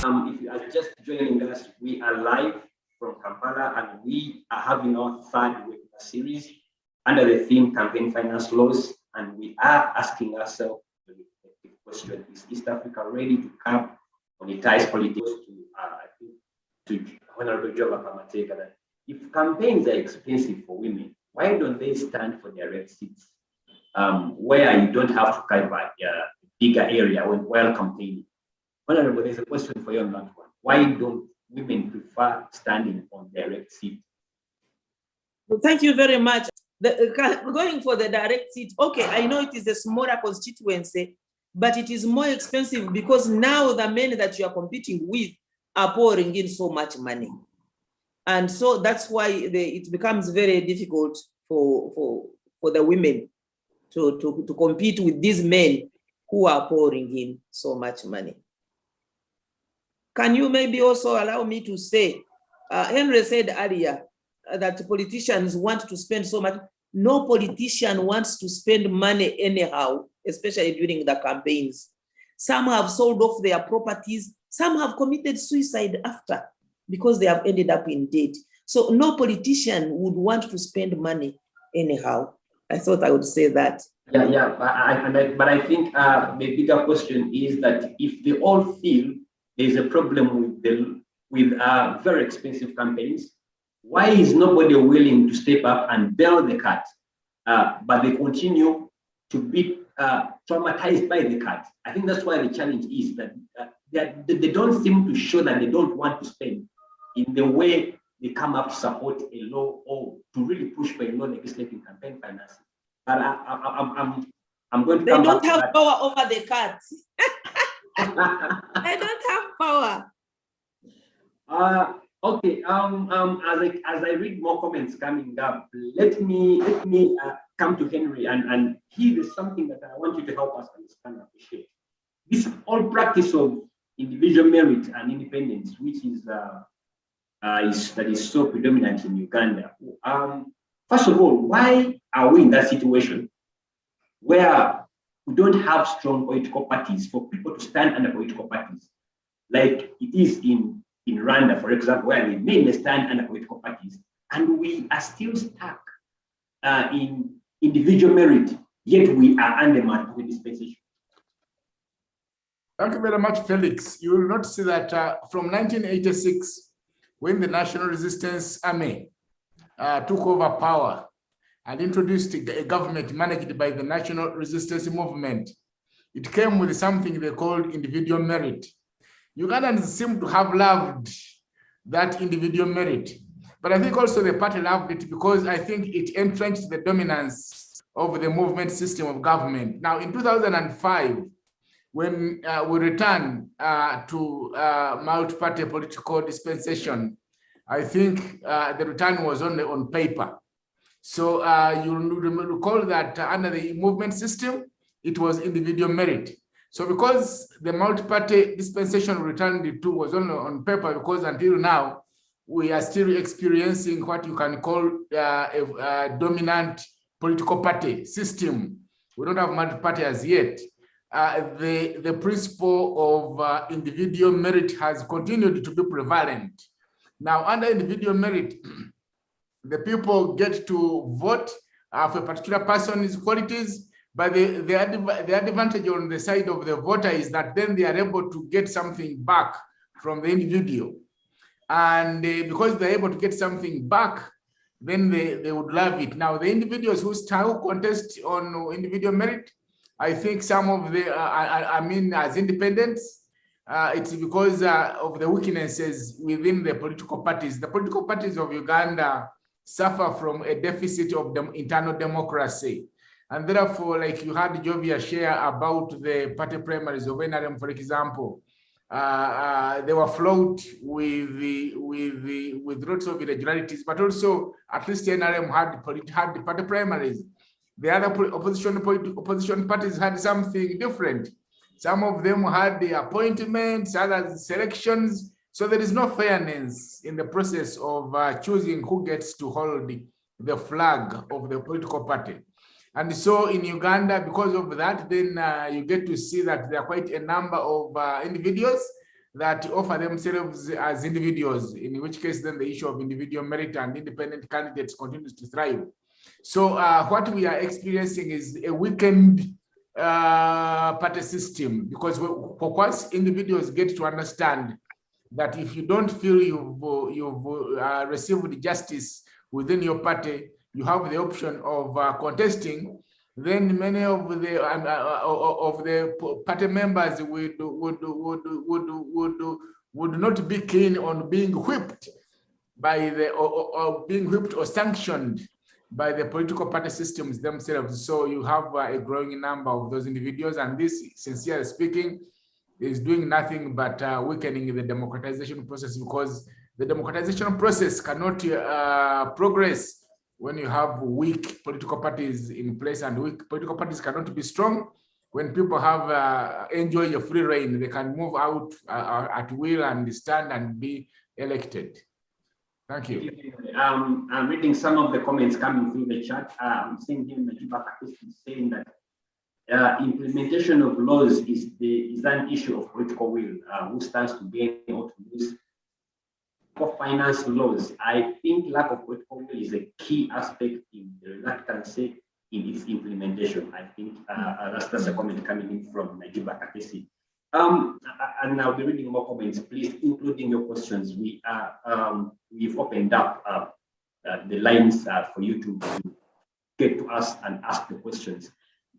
If you are just joining us, we are live from Kampala and we are having our third webinar series under the theme Campaign Finance Laws. And we are asking ourselves the reflective question: is East Africa ready to curb monetized politics? To Honorable Joba Kamateka, that if campaigns are expensive for women, why don't they stand for direct seats where you don't have to cover a bigger area while campaigning? Honorable, there's a question for you on that one. Why don't women prefer standing on direct seat? Well, thank you very much. Going for the direct seat, okay, I know it is a smaller constituency, but it is more expensive because now the men that you are competing with are pouring in so much money. And so that's why it becomes very difficult for the women to compete with these men who are pouring in so much money. Can you maybe also allow me to say, Henry said earlier that politicians want to spend so much. No politician wants to spend money anyhow, especially during the campaigns. Some have sold off their properties. Some have committed suicide after because they have ended up in debt. So no politician would want to spend money anyhow. I thought I would say that. Yeah, but I think the bigger question is that if they all feel there's a problem with very expensive campaigns, why is nobody willing to step up and bail the cat? But they continue to be traumatized by the cat. I think that's why the challenge is that they don't seem to show that they don't want to spend in the way they come up to support a law or to really push for a law legislating campaign financing. But I'm going to. They don't have power over the cat. They don't have power. Okay. As I read more comments coming up, let me come to Henry and here is something that I want you to help us understand and appreciate. This whole practice of individual merit and independence, which is that is so predominant in Uganda. First of all, why are we in that situation where we don't have strong political parties for people to stand under political parties, like it is in Rwanda, for example, where they mainly stand under political parties, and we are still stuck in individual merit, yet we are under mandatory dispensation? Thank you very much, Felix. You will not see that from 1986, when the National Resistance Army took over power and introduced a government managed by the National Resistance Movement, it came with something they called individual merit. Ugandans seem to have loved that individual merit, but I think also the party loved it because I think it entrenched the dominance of the movement system of government. Now, in 2005, when we returned to multi-party political dispensation, I think the return was only on paper. So you recall that under the movement system, it was individual merit. So because the multi-party dispensation returned to was only on paper, because until now, we are still experiencing what you can call a dominant political party system. We don't have multi-party as yet. The principle of individual merit has continued to be prevalent. Now, under individual merit, the people get to vote for a particular person's qualities, but the advantage on the side of the voter is that then they are able to get something back from the individual. And because they're able to get something back, then they would love it. Now, the individuals who contest on individual merit, I think some of the, as independents, it's because of the weaknesses within the political parties. The political parties of Uganda suffer from a deficit of internal democracy. And therefore, like you had Jovia share about the party primaries of NRM, for example, they were flawed with lots of irregularities, but also at least NRM had the party primaries. The other opposition parties had something different. Some of them had the appointments, others selections. So there is no fairness in the process of choosing who gets to hold the flag of the political party. And so in Uganda, because of that, then you get to see that there are quite a number of individuals that offer themselves as individuals, in which case then the issue of individual merit and independent candidates continues to thrive. So what we are experiencing is a weakened party system, because once individuals get to understand that if you don't feel you've received justice within your party, you have the option of contesting, then many of the party members would not be keen on being whipped by the or being whipped or sanctioned by the political party systems themselves. So you have a growing number of those individuals, and this, sincerely speaking, is doing nothing but weakening the democratization process, because the democratization process cannot progress when you have weak political parties in place, and weak political parties cannot be strong when people have enjoy a free reign. They can move out at will and stand and be elected. Thank you. I'm reading some of the comments coming through the chat. I'm seeing here Najiba Kakis saying that implementation of laws is an issue of political will. Who stands to gain or to lose? For finance laws, I think lack of political will is a key aspect in the reluctance in its implementation. I think that's a comment coming in from Najiba Kakisi. And I'll be reading more comments, please, including your questions. We've opened up the lines for you to get to us and ask the questions.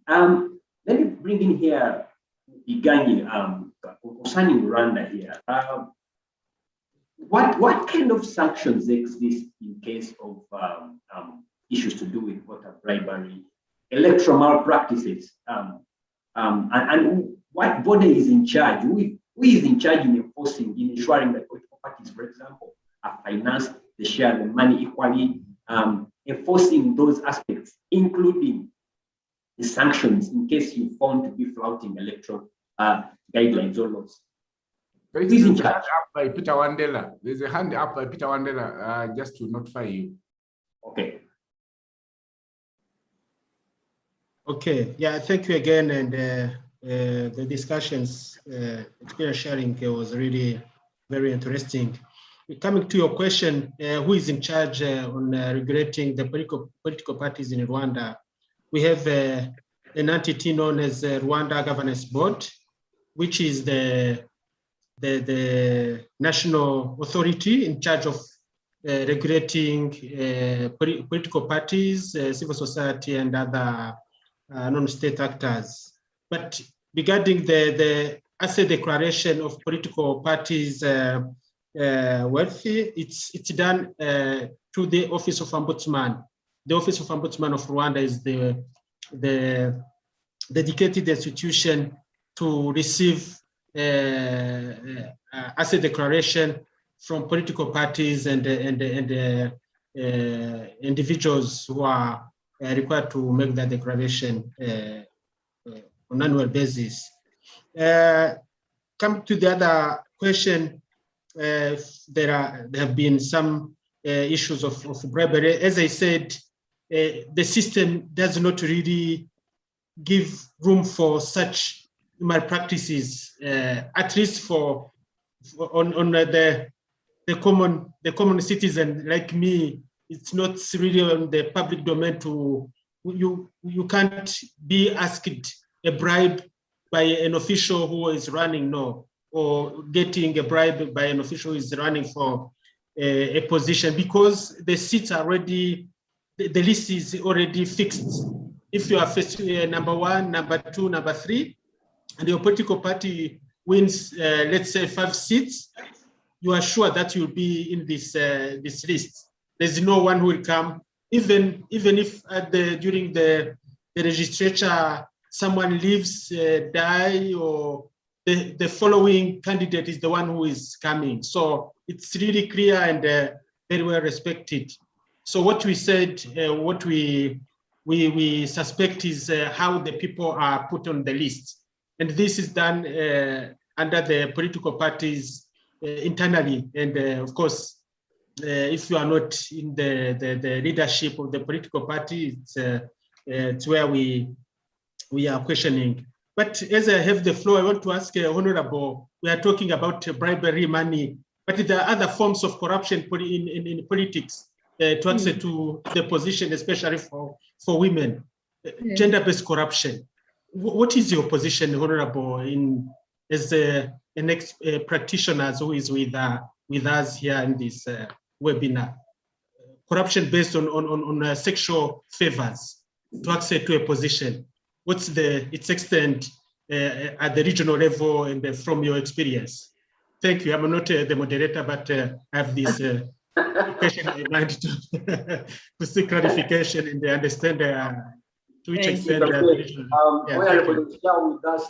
Let me bring in here Iganyi concerning Rwanda here. What kind of sanctions exist in case of issues to do with voter bribery, electoral malpractices, and what body is in charge? Who is in charge in enforcing, in ensuring that political parties, for example, are financed, they share the money equally, enforcing those aspects, including the sanctions in case you found to be flouting electoral guidelines or laws? There's a hand up by Peter Wandela. There's a hand up by Peter Wandela, just to notify you. Okay. Okay. Yeah. Thank you again, and the discussions, experience sharing was really very interesting. Coming to your question, who is in charge on regulating the political parties in Rwanda? We have an entity known as Rwanda Governance Board, which is the national authority in charge of regulating political parties, civil society, and other non-state actors. But regarding the asset declaration of political parties' wealth, it's done through the Office of Ombudsman. The Office of Ombudsman of Rwanda is the dedicated institution to receive asset declaration from political parties and individuals who are required to make that declaration on an annual basis. Come to the other question, there have been some issues of bribery. As I said, the system does not really give room for such malpractices, at least on the common citizen like me. It's not really on the public domain to, you can't be asked a bribe by an official who is running, no, or getting a bribe by an official who is running for a position, because the seats are already, the list is already fixed. If you are first, number 1, number 2, number 3, and your political party wins, let's say 5 seats, you are sure that you'll be in this list. There's no one who will come, even if during the legislature someone leaves, die, or the following candidate is the one who is coming. So it's really clear and very well respected. So what we said, what we suspect is how the people are put on the list. And this is done under the political parties internally. And of course, if you are not in the leadership of the political party, it's where we are questioning But as I have the floor, I want to ask Honorable, we are talking about bribery money, but there are other forms of corruption in politics to access to the position, especially for women, gender-based corruption. What is your position, Honorable, as an practitioner who is with us here in this webinar? Corruption based on sexual favors to access to a position. What's its extent at the regional level and from your experience? Thank you. I'm not the moderator, but I have this question in mind to seek clarification and understand to which extent. Honorable, share with us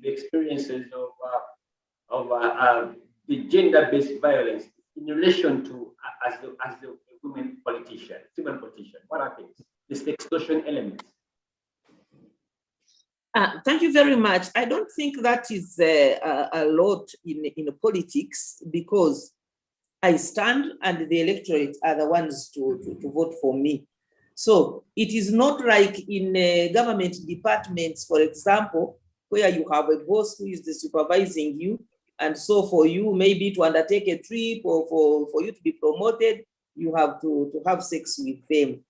the experiences of the gender-based violence in relation to as the women politician, female politician. What happens? This extortion element. Thank you very much. I don't think that is a lot in politics, because I stand and the electorate are the ones to vote for me. So it is not like in government departments, for example, where you have a boss who is supervising you. And so for you, maybe to undertake a trip or for you to be promoted, you have to have sex with them.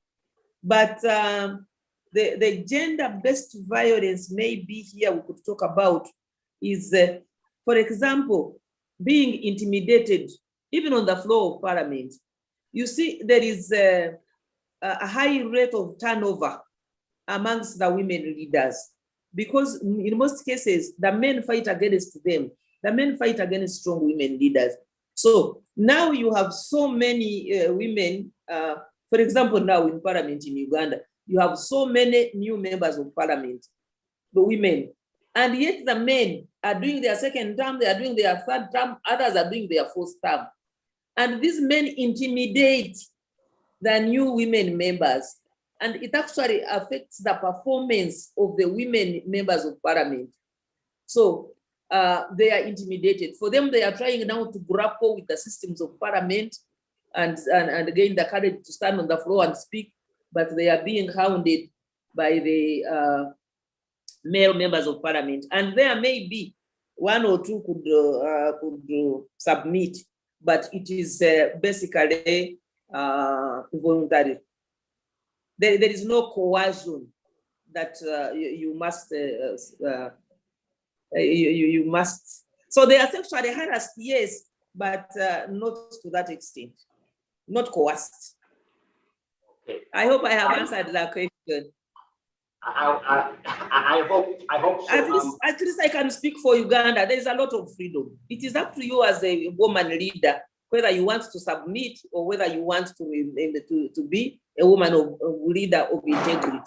But the gender-based violence maybe here we could talk about is, for example, being intimidated, even on the floor of parliament. You see, there is a high rate of turnover amongst the women leaders, because in most cases, the men fight against them. The men fight against strong women leaders. So now you have so many women, for example, now in parliament in Uganda, you have so many new members of parliament, the women, and yet the men are doing their second term, they are doing their third term, others are doing their fourth term. And these men intimidate the new women members, and it actually affects the performance of the women members of parliament. So they are intimidated. For them, they are trying now to grapple with the systems of parliament and gain the courage to stand on the floor and speak, but they are being hounded by the male members of parliament. And there may be one or two could submit, but it is basically voluntary. There is no coercion that you must. You must. So they are sexually harassed, yes, but not to that extent, not coerced. Okay. I hope I have answered that question. I hope so. At least I can speak for Uganda. There is a lot of freedom. It is up to you as a woman leader whether you want to submit or whether you want to be a woman of leader of integrity.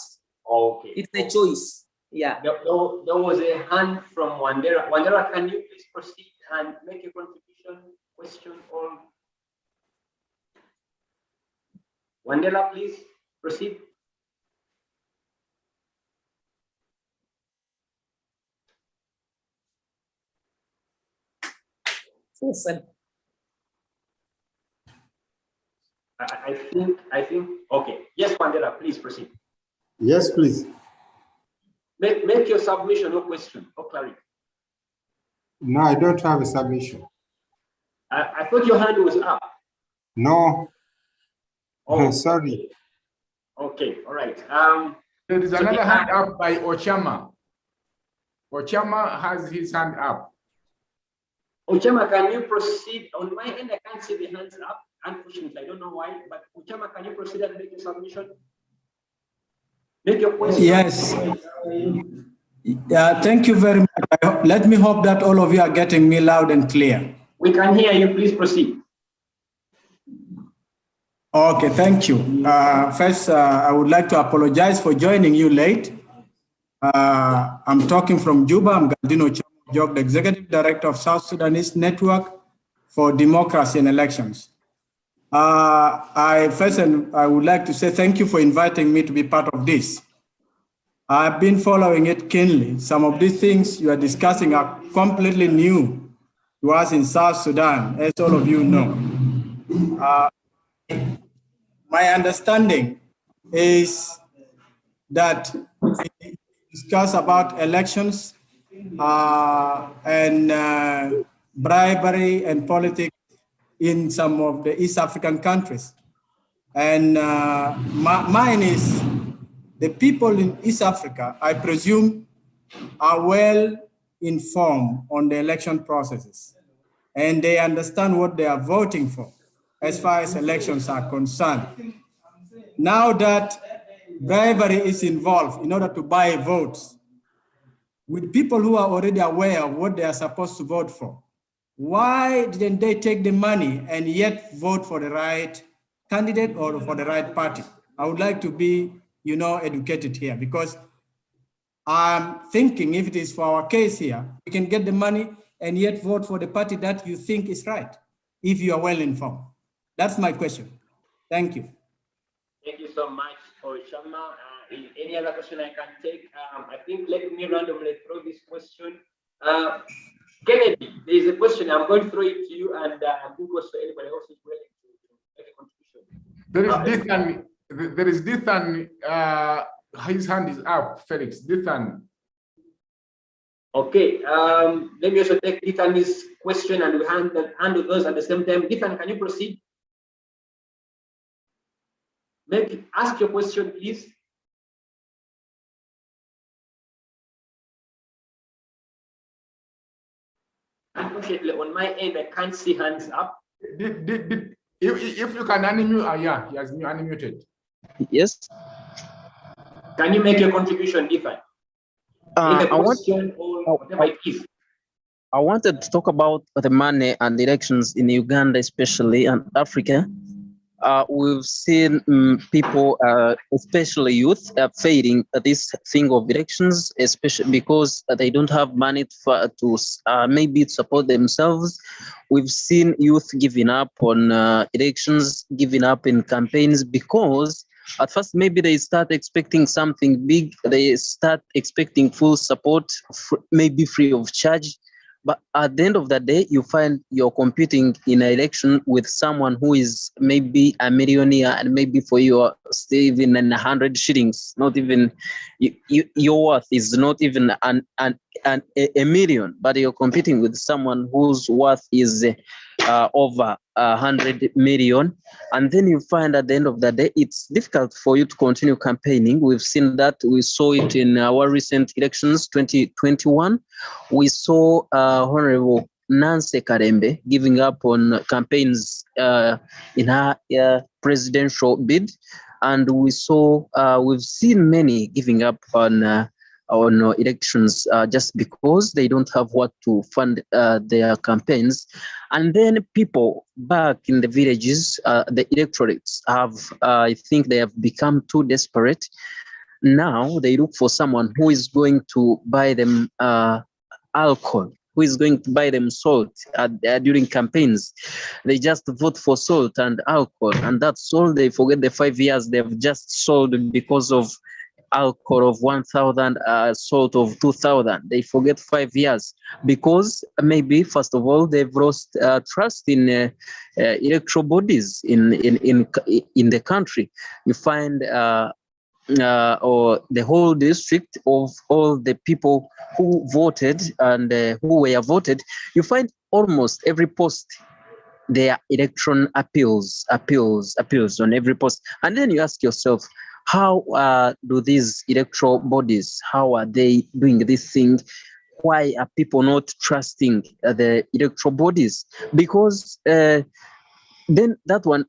Okay. It's a choice. Yeah. There was a hand from Wandera. Wandera, can you please proceed and make a contribution, question, or Wandera, please proceed. Listen. I think, okay. Yes, Wandera, please proceed. Yes, please. Make your submission or question or clarity. No, I don't have a submission. I thought your hand was up. No. Oh, sorry. Okay, all right. There is another hand up by Ochama. Ochama has his hand up. Ochama, can you proceed? On my end, I can't see the hands up. Unfortunately, I don't know why, but Ochama, can you proceed and make your submission? Make your question. Yes. Thank you very much. Let me hope that all of you are getting me loud and clear. We can hear you. Please proceed. Okay, thank you. First, I would like to apologize for joining you late. I'm talking from Juba. I'm Galdino Chamo, the Executive Director of South Sudanese Network for Democracy and Elections. I would like to say thank you for inviting me to be part of this. I've been following it keenly. Some of these things you are discussing are completely new to us in South Sudan, as all of you know. My understanding is that we discuss about elections and bribery and politics in some of the East African countries. And mine is the people in East Africa, I presume, are well informed on the election processes, and they understand what they are voting for as far as elections are concerned. Now that bribery is involved in order to buy votes, with people who are already aware of what they are supposed to vote for, why didn't they take the money and yet vote for the right candidate or for the right party? I would like to be, educated here, because I'm thinking if it is for our case here, you can get the money and yet vote for the party that you think is right, if you are well informed. That's my question. Thank you. Thank you so much for Shama. Any other question I can take? I think let me randomly throw this question. Kennedy, there is a question. I'm going to throw it to you, and I think also anybody else is willing to make a contribution. There is Dithan. His hand is up. Felix, Dithan. Okay. Let me also take Dithan's question and we handle those at the same time. Dithan, can you proceed? Ask your question, please. Unfortunately, on my end, I can't see hands up. If you can unmute, yeah, he has unmuted. Yes. Can you make your contribution, Dithan? I wanted to talk about the money and elections in Uganda, especially, and Africa. We've seen people, especially youth, fading this thing of elections, especially because they don't have money to maybe support themselves. We've seen youth giving up on elections, giving up in campaigns, because at first maybe they start expecting something big. They start expecting full support, maybe free of charge. But at the end of the day, you find you're competing in an election with someone who is maybe a millionaire, and maybe for you, saving 100 shillings, not even your worth is not even a million, but you're competing with someone whose worth is over 100 million. And then you find at the end of the day, it's difficult for you to continue campaigning. We've seen that. We saw it in our recent elections, 2021. We saw Honorable Nancy Karembe giving up on campaigns in her presidential bid. And we've seen many giving up on elections just because they don't have what to fund their campaigns. And then people back in the villages, the electorates I think they have become too desperate. Now they look for someone who is going to buy them alcohol, who is going to buy them salt during campaigns. They just vote for salt and alcohol, and that's all. They forget the 5 years they've just sold because of alcohol of 1,000, salt of 2,000. They forget 5 years because maybe, first of all, they've lost trust in electoral bodies in the country. You find or the whole district of all the people who voted and who were voted, you find almost every post there are election appeals on every post. And then you ask yourself, how do these electoral bodies, how are they doing this thing? Why are people not trusting the electoral bodies? Because then that one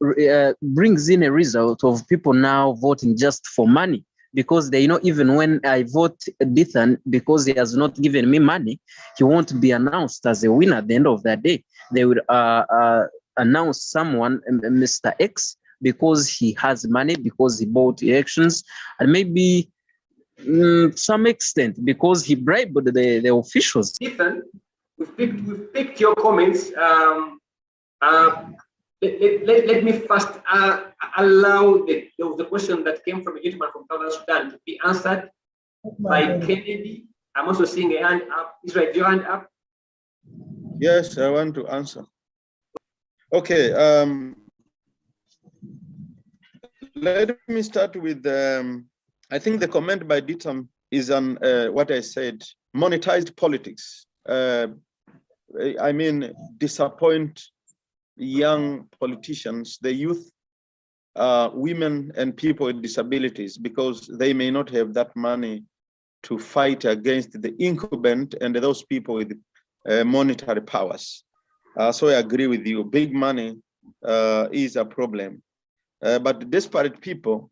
brings in a result of people now voting just for money, because they know even when I vote Dithan, because he has not given me money, he won't be announced as a winner at the end of the day. They will announce someone, Mr. X, because he has money, because he bought elections, and maybe some extent because he bribed the officials. Dithan, we've picked your comments. Let me first allow the question that came from a gentleman from Southern Sudan to be answered by Kennedy. I'm also seeing a hand up. Israel, your hand up? Yes, I want to answer. Okay. Let me start with, I think the comment by Dithan is on what I said, monetized politics. I mean, disappoint young politicians, the youth, women and people with disabilities, because they may not have that money to fight against the incumbent and those people with monetary powers. So I agree with you, big money is a problem. But desperate people,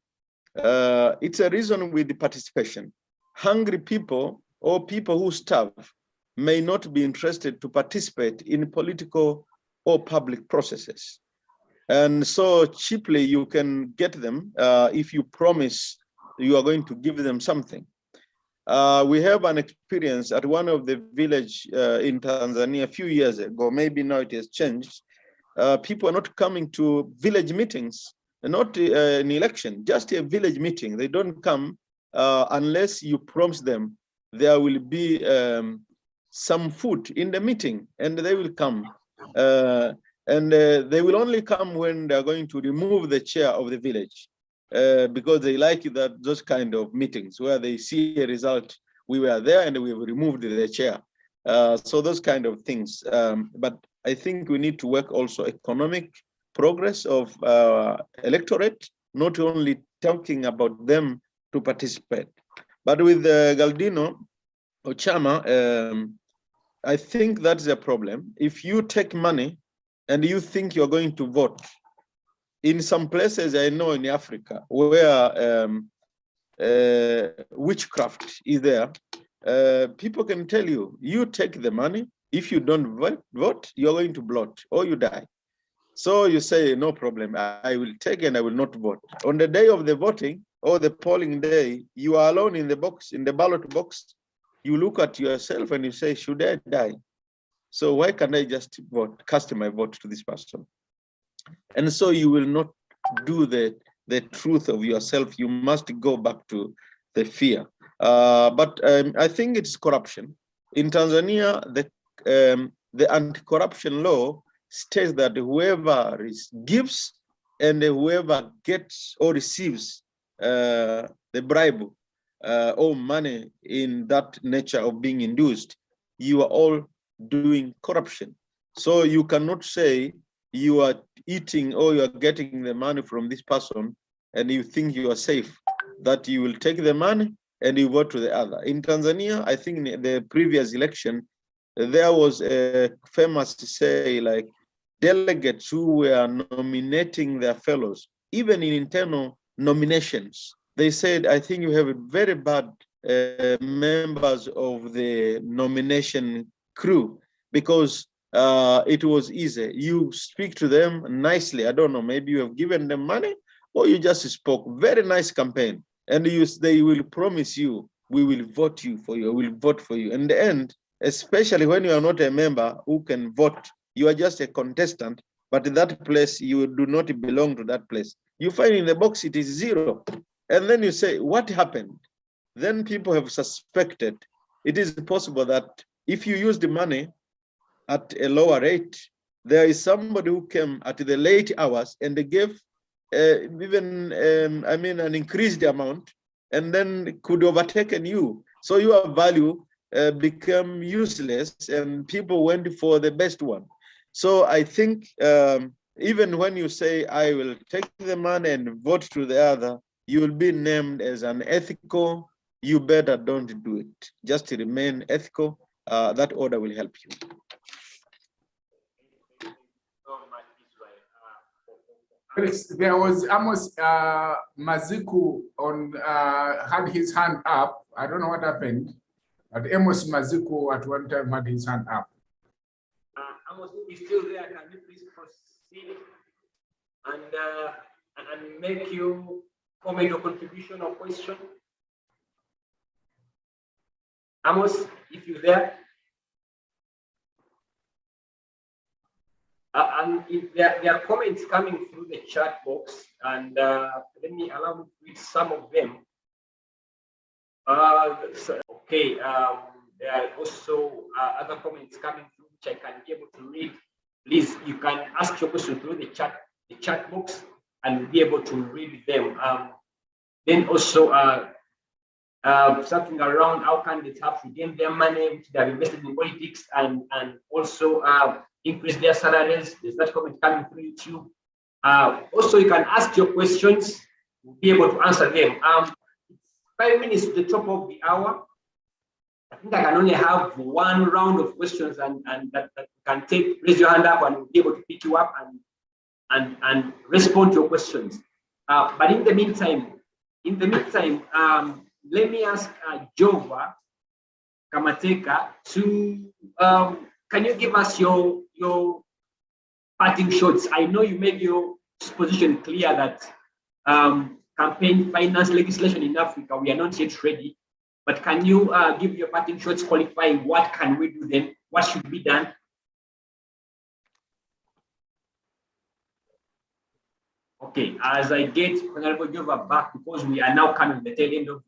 it's a reason with the participation. Hungry people or people who starve may not be interested to participate in political or public processes. And so cheaply you can get them if you promise you are going to give them something. We have an experience at one of the village in Tanzania a few years ago, maybe now it has changed. People are not coming to village meetings, not an election, just a village meeting. They don't come unless you promise them there will be some food in the meeting, and they will come. They will only come when they're going to remove the chair of the village, because they like those kind of meetings where they see a result. We were there and we removed the chair. So those kind of things. But I think we need to work also economic progress of electorate, not only talking about them to participate. But with Galdino or Chama, I think that's a problem. If you take money and you think you're going to vote, in some places I know in Africa where witchcraft is there, people can tell you, you take the money, if you don't vote, you're going to blot or you die. So you say, no problem, I will take and I will not vote. On the day of the voting or the polling day, you are alone in the box, in the ballot box. You look at yourself and you say, should I die? So why can't I just vote, cast my vote to this person? And so you will not do the truth of yourself. You must go back to the fear. But I think it's corruption. In Tanzania, the anti-corruption law states that whoever gives and whoever gets or receives the bribe or money in that nature of being induced, you are all doing corruption. So you cannot say you are eating or you are getting the money from this person and you think you are safe, that you will take the money and you vote to the other. In Tanzania, I think in the previous election, there was a famous say, like, delegates who were nominating their fellows, even in internal nominations. They said, I think you have very bad members of the nomination crew, because it was easy. You speak to them nicely. I don't know, maybe you have given them money or you just spoke. Very nice campaign. And they will promise you, we will vote you for you, we will vote for you. In the end, especially when you are not a member who can vote, you are just a contestant, but in that place, you do not belong to that place. You find in the box, it is 0. And then you say, what happened? Then people have suspected it is possible that if you use the money at a lower rate, there is somebody who came at the late hours and they gave even, an increased amount, and then could overtaken you. So your value become useless and people went for the best one. So I think even when you say, I will take the money and vote to the other, you will be named as unethical. You better don't do it. Just remain ethical. That order will help you. There was Amos Maziku had his hand up. I don't know what happened, but Amos Maziku at one time had his hand up. Amos, is still there? Can you please proceed and make your comment or contribution or question? Amos, if you're there. And if there are comments coming through the chat box, and let me allow me to read some of them. Okay, there are also other comments coming through which I can be able to read. Please, you can ask your question through the chat box and be able to read them. Then also, something around how candidates have to gain their money, which they have invested in politics, and also increase their salaries. There's that comment coming through YouTube. Also, you can ask your questions. We'll be able to answer them. It's 5 minutes to the top of the hour. I think I can only have one round of questions, and that can take. Raise your hand up, and we'll be able to pick you up and respond to your questions. But in the meantime, let me ask Jova Kamateka to can you give us your parting shots? I know you made your position clear that campaign finance legislation in Africa, we are not yet ready. But can you give your parting shots qualifying what can we do then? What should be done? Okay, as I get Honorable Jova back, because we are now coming to the tail end of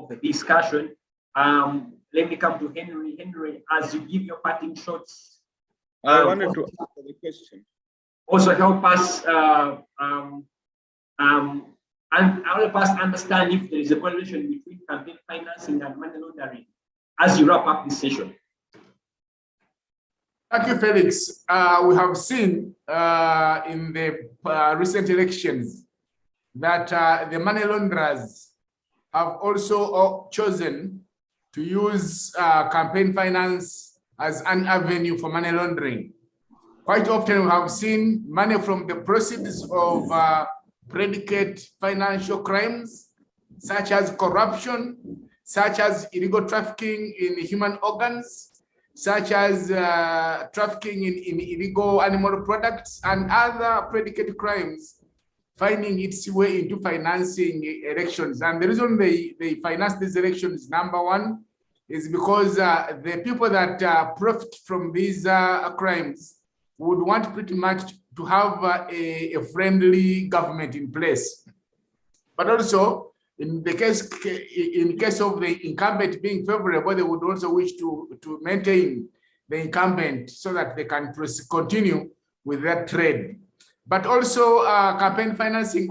the discussion, let me come to Henry. Henry, as you give your parting shots, I wanted to answer the question. Also help us help us understand if there is a correlation between campaign financing and money laundering as you wrap up this session. Thank you, Felix. We have seen in the recent elections that the money launderers have also chosen to use campaign finance as an avenue for money laundering. Quite often we have seen money from the proceeds of predicate financial crimes, such as corruption, such as illegal trafficking in human organs, such as trafficking in illegal animal products and other predicate crimes, finding its way into financing elections. And the reason they finance these elections, number one, is because the people that profit from these crimes would want pretty much to have a friendly government in place. But also, in case of the incumbent being favorable, they would also wish to maintain the incumbent so that they can continue with that trade. But also, campaign financing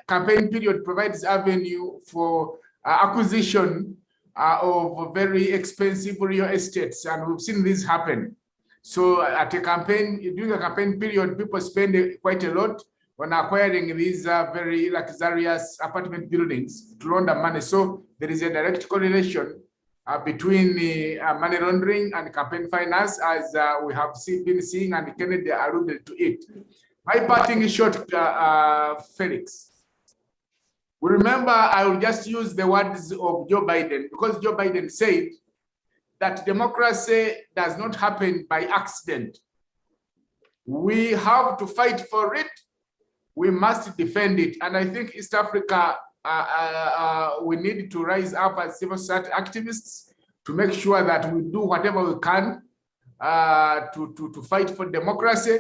campaign period provides avenue for acquisition of very expensive real estates, and we've seen this happen. So at a campaign, during a campaign period, people spend quite a lot on acquiring these very luxurious apartment buildings to launder money. So there is a direct correlation between the money laundering and campaign finance, as we have been seeing, and Kennedy alluded to it. My parting shot, Felix. We remember, I will just use the words of Joe Biden, because Joe Biden said that democracy does not happen by accident. We have to fight for it. We must defend it. And I think East Africa, we need to rise up as civil society activists to make sure that we do whatever we can to fight for democracy,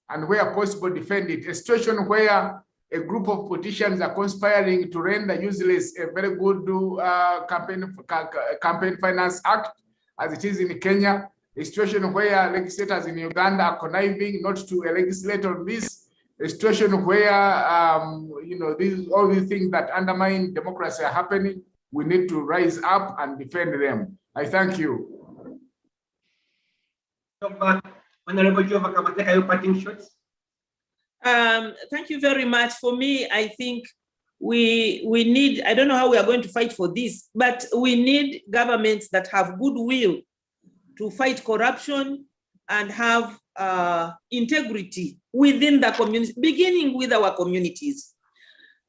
and where possible, defend it. A situation where a group of politicians are conspiring to render useless a very good campaign finance act, as it is in Kenya, a situation where legislators in Uganda are conniving not to legislate on this, a situation where all these things that undermine democracy are happening. We need to rise up and defend them. I thank you. Honorable Jova Kamateka, your parting shots. Thank you very much. For me, I think we need, I don't know how we are going to fight for this, but we need governments that have goodwill to fight corruption and have integrity within the community, beginning with our communities.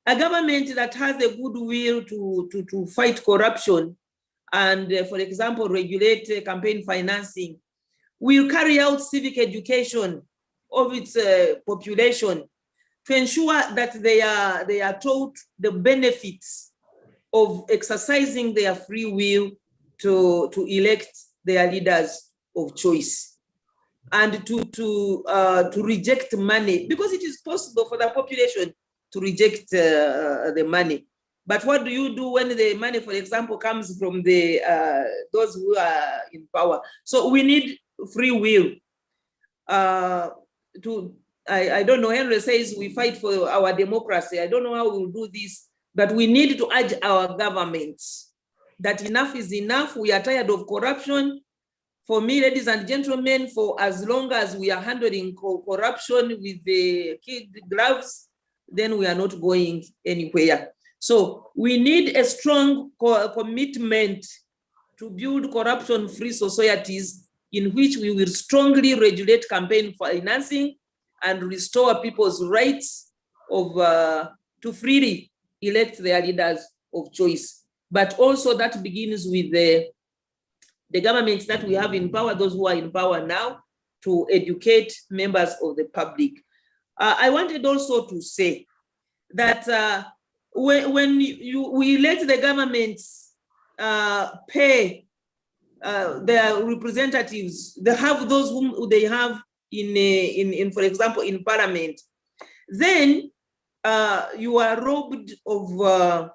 A government that has a goodwill to fight corruption and, for example, regulate campaign financing, will carry out civic education of its population to ensure that they are taught the benefits of exercising their free will to elect their leaders of choice, and to reject money, because it is possible for the population to reject the money. But what do you do when the money, for example, comes from the those who are in power? So we need free will. I don't know, Henry says we fight for our democracy. I don't know how we'll do this But we need to urge our governments that enough is enough. We are tired of corruption. For me, ladies and gentlemen, for as long as we are handling corruption with the kid gloves, then we are not going anywhere. So we need a strong commitment to build corruption-free societies in which we will strongly regulate campaign financing and restore people's rights of to freely elect their leaders of choice. But also that begins with the governments that we have in power, those who are in power now, to educate members of the public. I wanted also to say that when we let the governments pay their representatives, they have those whom they have in for example, in parliament, then you are robbed of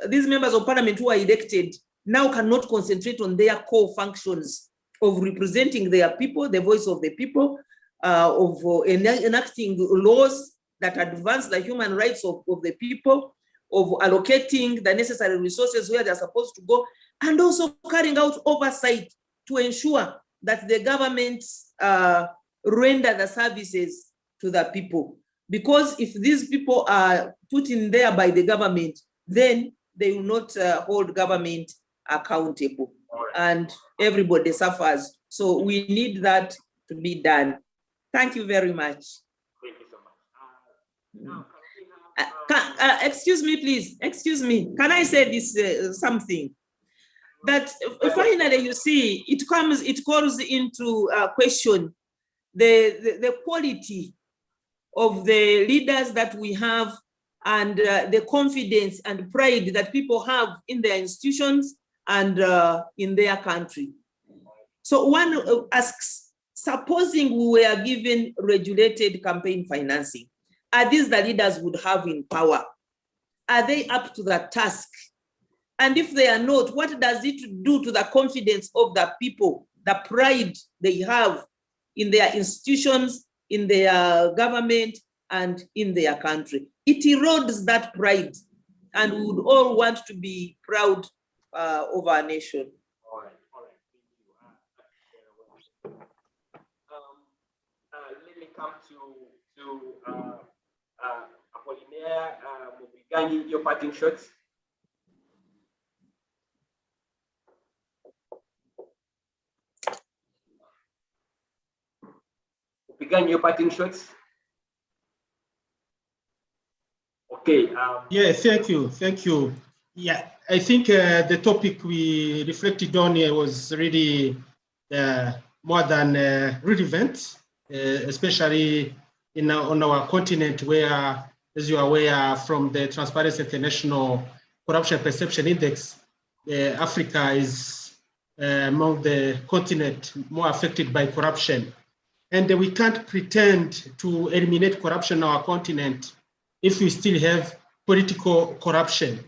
these members of parliament who are elected now cannot concentrate on their core functions of representing their people, the voice of the people, of enacting laws that advance the human rights of the people, of allocating the necessary resources where they're supposed to go, and also carrying out oversight to ensure that the governments render the services to the people. Because if these people are put in there by the government, then they will not hold government accountable, and everybody suffers. So we need that to be done. Thank you very much. Thank you so much. Now, excuse me, please. Excuse me. Can I say this something? That finally, you see, it calls into question the quality of the leaders that we have, and the confidence and pride that people have in their institutions and in their country. So one asks, supposing we were given regulated campaign financing, are these the leaders would have in power? Are they up to the task? And if they are not, what does it do to the confidence of the people, the pride they have in their institutions, in their government, and in their country? It erodes that pride, and we would all want to be proud of our nation. All right, thank you. Let me come to Apollinaire Mubiganyi, your parting shots. Mubiganyi, your parting shots. Okay. Yeah, thank you. Yeah, I think the topic we reflected on here was really more than relevant, especially on our continent, where, as you are aware from the Transparency International Corruption Perception Index, Africa is among the continent more affected by corruption. And we can't pretend to eliminate corruption on our continent if we still have political corruption.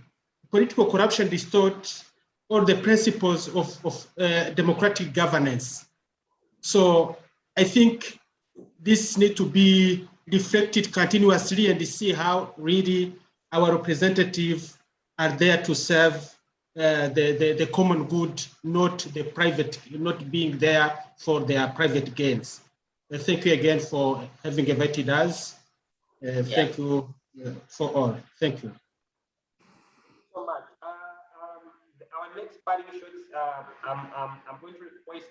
Political corruption distorts all the principles of democratic governance. So I think this needs to be reflected continuously and see how really our representatives are there to serve the common good, not the private, not being there for their private gains. Thank you again for having invited us. Thank you for all. Thank you. So much. Our next parting shots, I'm going to request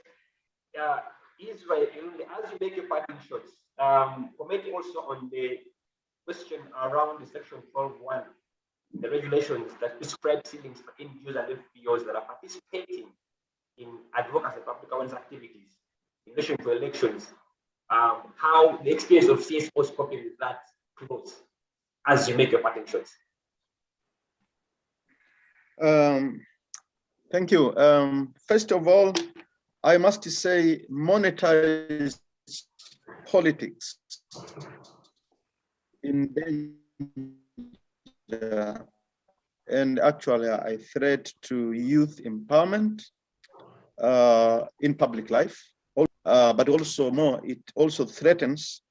Israel, as you make your parting shots, comment also on the question around the section 12.1, the regulations that prescribe ceilings for NGOs and FPOs that are participating in advocacy public awareness activities in relation to elections. How the experience of CSOs coping with that clause as you make your parting shots. Thank you. First of all, I must say monetized politics in danger, and actually a threat to youth empowerment in public life, but also more, it also threatens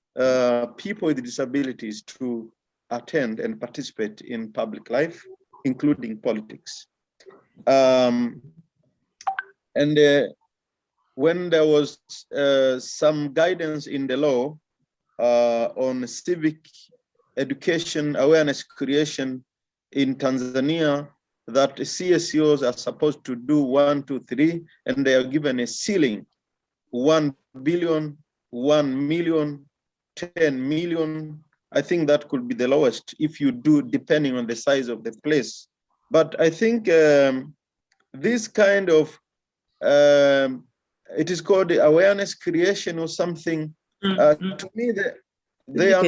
people with disabilities to attend and participate in public life, including politics. When there was some guidance in the law on civic education awareness creation in Tanzania, that CSOs are supposed to do 1, 2, 3, and they are given a ceiling, 1 billion, 1 million, 10 million. I think that could be the lowest if you do, depending on the size of the place. But I think this kind of, it is called the awareness creation or something. To me, they are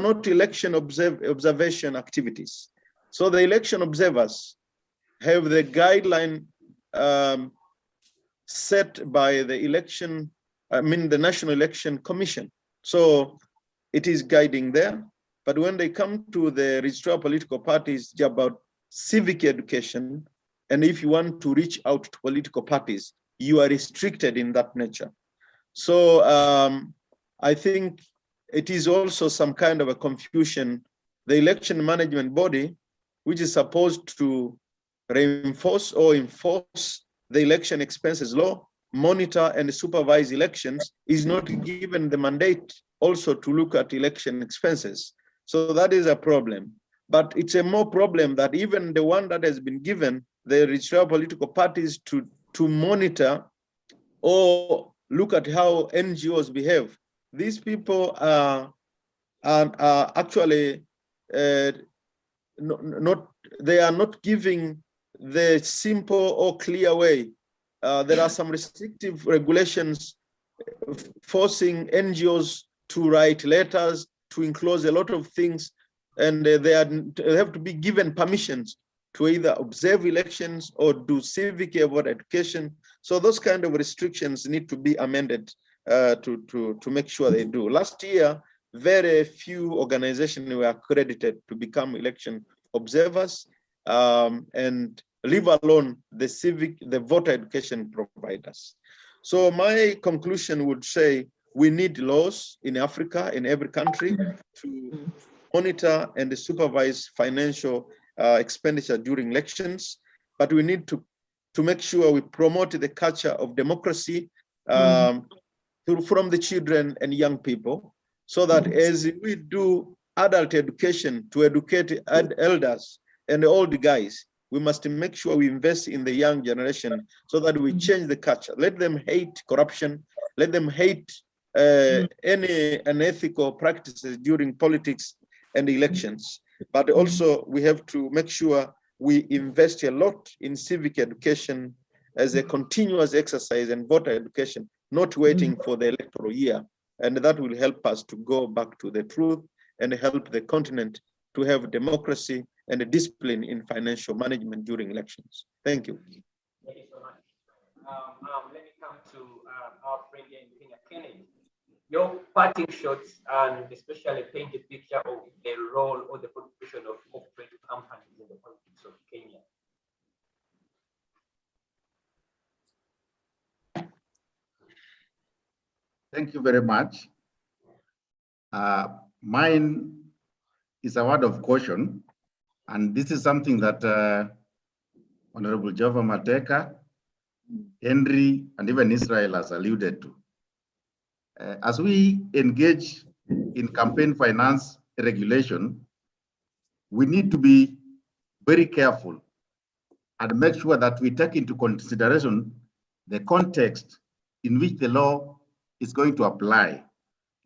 not election observation activities. So the election observers have the guideline set by the the National Election Commission. So it is guiding there. But when they come to the registrar of political parties, it's about civic education. And if you want to reach out to political parties, you are restricted in that nature. So I think it is also some kind of a confusion. The election management body, which is supposed to reinforce or enforce the election expenses law, monitor and supervise elections, is not given the mandate also to look at election expenses. So that is a problem. But it's a more problem that even the one that has been given the registrar of political parties to monitor or look at how NGOs behave, these people are actually they are not giving the simple or clear way. There are some restrictive regulations forcing NGOs to write letters, to enclose a lot of things, and they have to be given permissions to either observe elections or do civic voter education. So those kind of restrictions need to be amended to make sure they do. Last year, very few organizations were accredited to become election observers, and leave alone the voter education providers. So my conclusion would say we need laws in Africa, in every country, to monitor and supervise financial expenditure during elections, but we need to make sure we promote the culture of democracy from the children and young people, so that as we do adult education to educate elders and all the guys, we must make sure we invest in the young generation so that we change the culture. Let them hate corruption. Let them hate any unethical practices during politics and elections. But also we have to make sure we invest a lot in civic education as a continuous exercise and voter education, not waiting for the electoral year. And that will help us to go back to the truth and help the continent to have democracy and a discipline in financial management during elections. Thank you. Thank you so much. Let me come to our friend here in Kennedy. Your parting shots and especially paint a picture of the role or the contribution of corporate companies in the politics of Kenya. Thank you very much. Mine is a word of caution, and this is something that Honorable Jova Mateka, Henry, and even Israel has alluded to. As we engage in campaign finance regulation, we need to be very careful and make sure that we take into consideration the context in which the law is going to apply.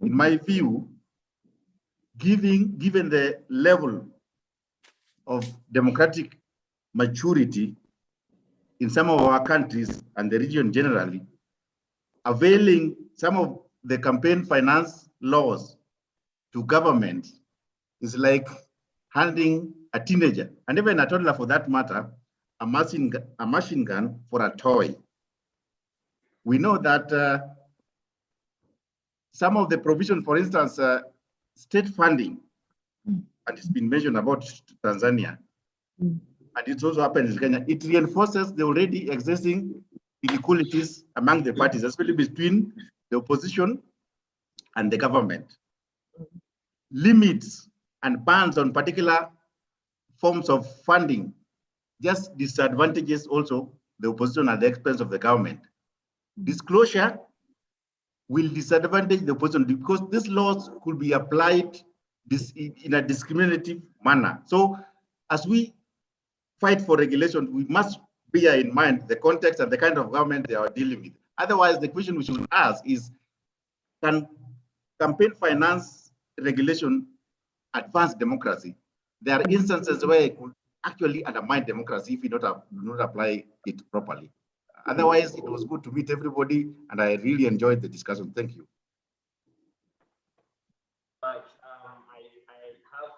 In my view, given the level of democratic maturity in some of our countries and the region generally, availing some of the campaign finance laws to government is like handing a teenager, and even a toddler for that matter, a machine gun for a toy. We know that some of the provision, for instance, state funding, and it's been mentioned about Tanzania, and it also happens in Kenya, it reinforces the already existing inequalities among the parties, especially between the opposition and the government. Limits and bans on particular forms of funding just disadvantages also the opposition at the expense of the government. Disclosure will disadvantage the opposition because these laws could be applied in a discriminative manner. So as we fight for regulation, we must bear in mind the context and the kind of government they are dealing with. Otherwise, the question we should ask is, can campaign finance regulation advance democracy? There are instances where it could actually undermine democracy if we do not apply it properly. Otherwise, it was good to meet everybody, and I really enjoyed the discussion. Thank you. I have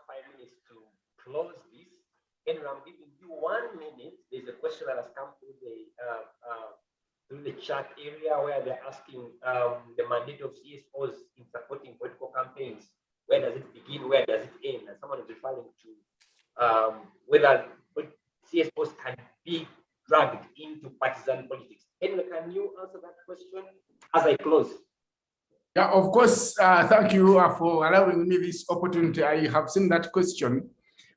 5 minutes to close this. Henry, I'm giving you 1 minute. There's a question that has come through the chat area where they're asking the mandate of CSOs in supporting political campaigns. Where does it begin? Where does it end? And someone is referring to whether CSOs can be dragged into partisan politics. Henry, can you answer that question as I close? Yeah, of course. Thank you for allowing me this opportunity. I have seen that question.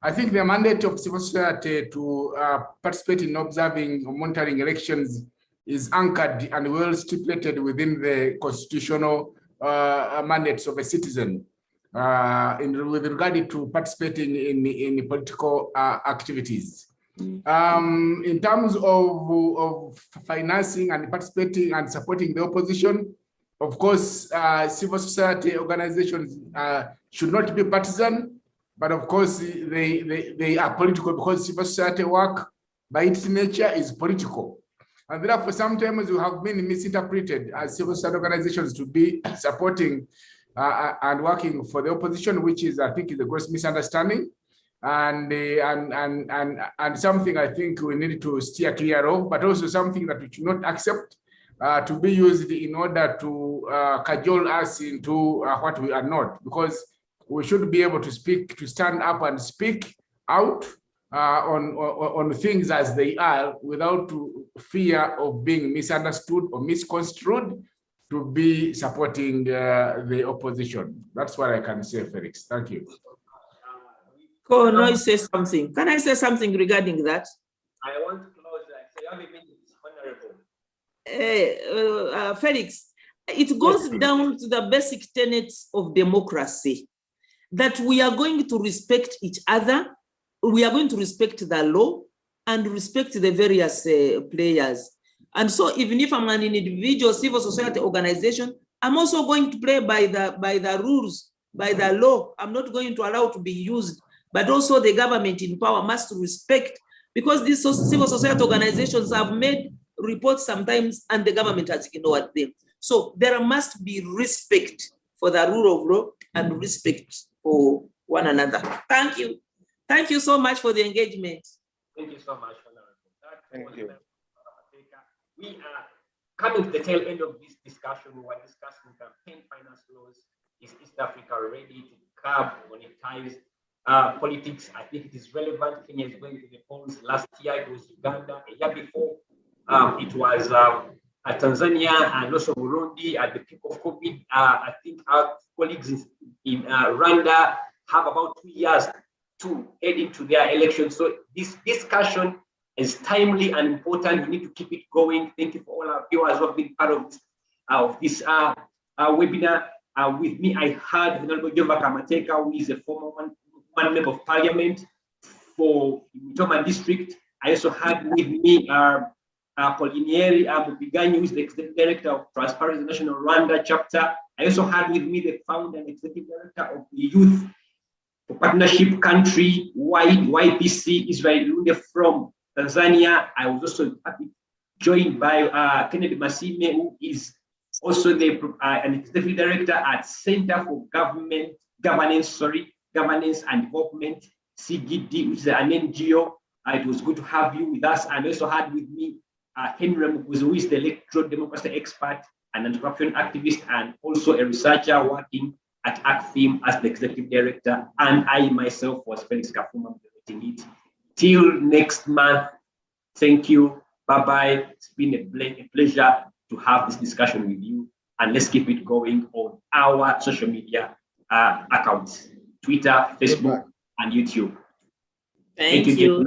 I think the mandate of civil society to participate in observing or monitoring elections is anchored and well stipulated within the constitutional mandates of a citizen with regard to participating in political activities. In terms of financing and participating and supporting the opposition, of course, civil society organizations should not be partisan, but of course they are political because civil society work by its nature is political. And therefore, sometimes we have been misinterpreted as civil society organizations to be supporting and working for the opposition, which is, I think, is a gross misunderstanding. And something I think we need to steer clear of, but also something that we should not accept to be used in order to cajole us into what we are not, because we should be able to speak, to stand up and speak out on things as they are without fear of being misunderstood or misconstrued to be supporting the opposition. That's what I can say, Felix. Thank you. Can I say something? Can I say something regarding that? I want to close. I say, have a minute, Honorable. Felix, it goes down to the basic tenets of democracy, that we are going to respect each other, we are going to respect the law and respect the various players. And so even if I'm an individual civil society organization, I'm also going to play by the rules, by the law. I'm not going to allow to be used, but also the government in power must respect, because these civil society organizations have made reports sometimes and the government has ignored them. So there must be respect for the rule of law and respect for one another. Thank you. Thank you so much for the engagement. Thank you so much, Honorable. Thank you. We are coming to the tail end of this discussion. We were discussing campaign finance laws. Is East Africa ready to curb monetized politics? I think it is relevant. Kenya is going to the polls. Last year it was Uganda. A year before it was Tanzania and also Burundi at the peak of COVID. I think our colleagues in Rwanda have about 2 years to head into their elections. So this discussion is timely and important. We need to keep it going. Thank you for all our viewers who have been part of this webinar. With me, I had Honorable Jova Kamateka, who is a former one member of parliament for Mitoma district. I also had with me Paulinieri Mupiganyi, who is the executive director of Transparency National Rwanda chapter. I also had with me the founder and executive director of the Youth for Partnership Country Wide YPC, Israel Lunde from Tanzania. I was also joined by Kennedy Masime, who is also an executive director at Center for Governance and Development, CGD, which is an NGO. It was good to have you with us. And I also had with me Henry Muguzi, who is the electoral democracy expert and anti-corruption activist, and also a researcher working at ACFIM as the executive director. And I myself was Felix Kafuma moderating it. Till next month, thank you. Bye-bye. It's been a pleasure to have this discussion with you. And let's keep it going on our social media accounts. Twitter, Facebook, and YouTube. Thank you.